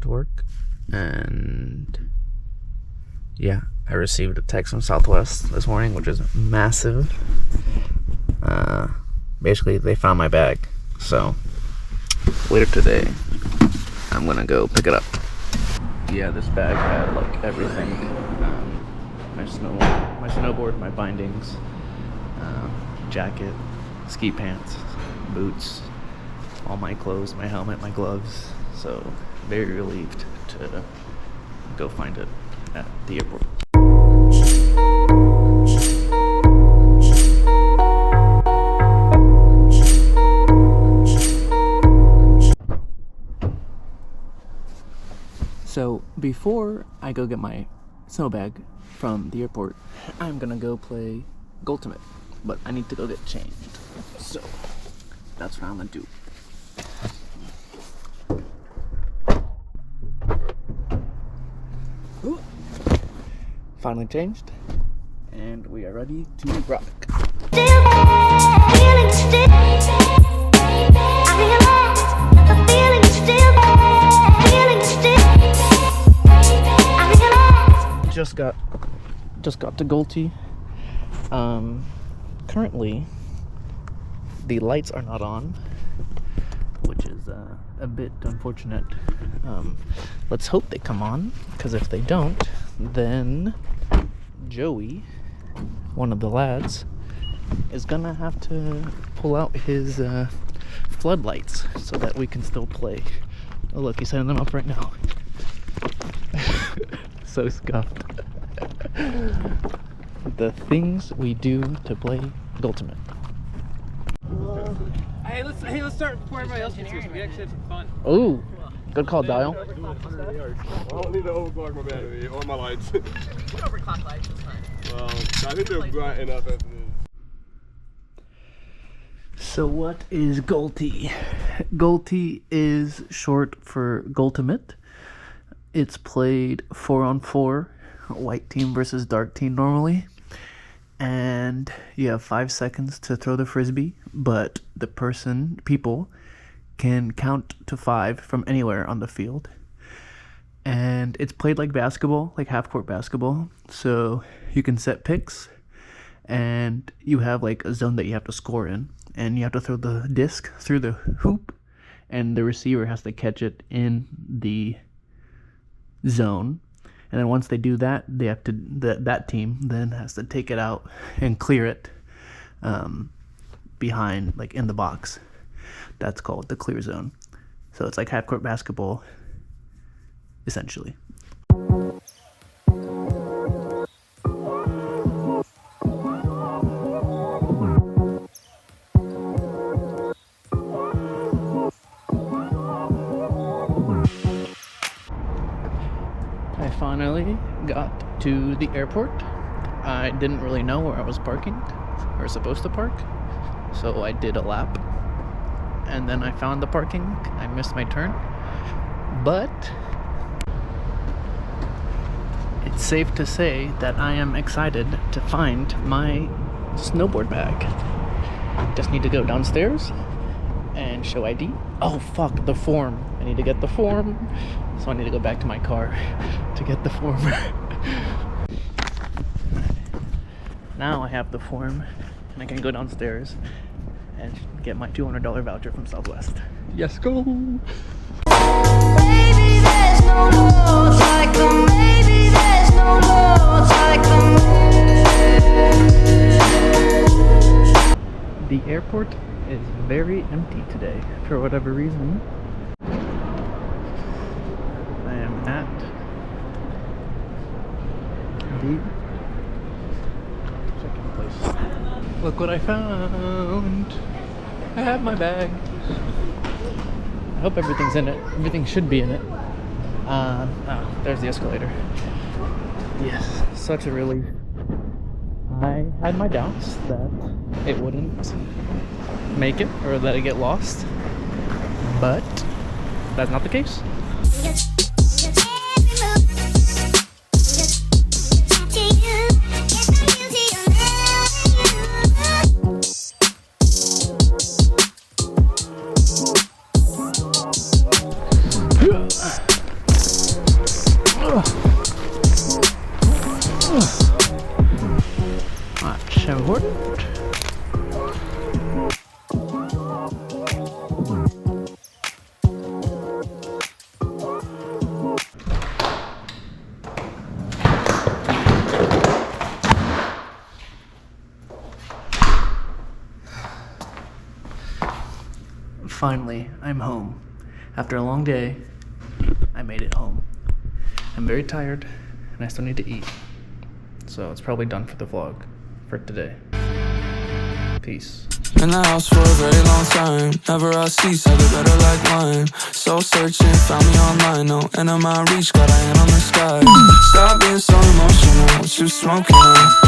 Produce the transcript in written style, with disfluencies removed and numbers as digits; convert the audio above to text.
to work, and yeah, I received a text from Southwest this morning, which is massive. Basically, they found my bag, so later today, I'm gonna go pick it up. Yeah, this bag had like everything: my snowboard, my bindings, jacket, ski pants, boots, all my clothes, my helmet, my gloves. So very relieved to go find it at the airport. So before I go get my snow bag from the airport, I'm gonna go play Ultimate, but I need to go get changed. So that's what I'm gonna do. Ooh. Finally changed, and we are ready to rock. Just got to Goldie. Currently the lights are not on, which is a bit unfortunate. Let's hope they come on, because if they don't, then Joey, one of the lads, is gonna have to pull out his floodlights so that we can still play. Oh look, he's setting them up right now. So scuffed. The things we do to play Ultimate. Hey, let's start before everybody else gets here so we actually have some fun. Ooh, good call, Dial. I don't need to overclock my battery or my lights. Overclock lights, it's fine. Well, I think they're bright enough as it is. So what is Goldie? Goldie is short for Ultimate. It's played 4-on-4, white team versus dark team normally. And you have 5 seconds to throw the frisbee, but people can count to 5 from anywhere on the field. And it's played like basketball, like half-court basketball. So you can set picks, and you have like a zone that you have to score in. And you have to throw the disc through the hoop, and the receiver has to catch it in the zone. And then once they do that, they have to that team then has to take it out and clear it behind, like in the box. That's called the clear zone. So it's like half-court basketball, essentially. I finally got to the airport. I didn't really know where I was parking or supposed to park, so I did a lap, and then I found the parking. I missed my turn, but it's safe to say that I am excited to find my snowboard bag. Just need to go downstairs and show ID. Oh fuck, the form. I need to get the form, so I need to go back to my car to get the form. Now I have the form, and I can go downstairs and get my $200 voucher from Southwest. Yes, go! Baby, there's no love like them. Baby, there's no love like them. The airport is very empty today, for whatever reason. I am at the second place. Look what I found! I have my bag. I hope everything's in it. Everything should be in it. Oh, there's the escalator. Yes, such a relief. I had my doubts that it wouldn't make it or that it get lost, but that's not the case. Finally, I'm home. After a long day, I made it home. I'm very tired, and I still need to eat. So it's probably done for the vlog for today. Peace. In the house for a very long time. Never I cease, I get better like wine. Soul searching, found me online. No end of my reach, got a hand on the sky. Stop being so emotional, what you smoking on?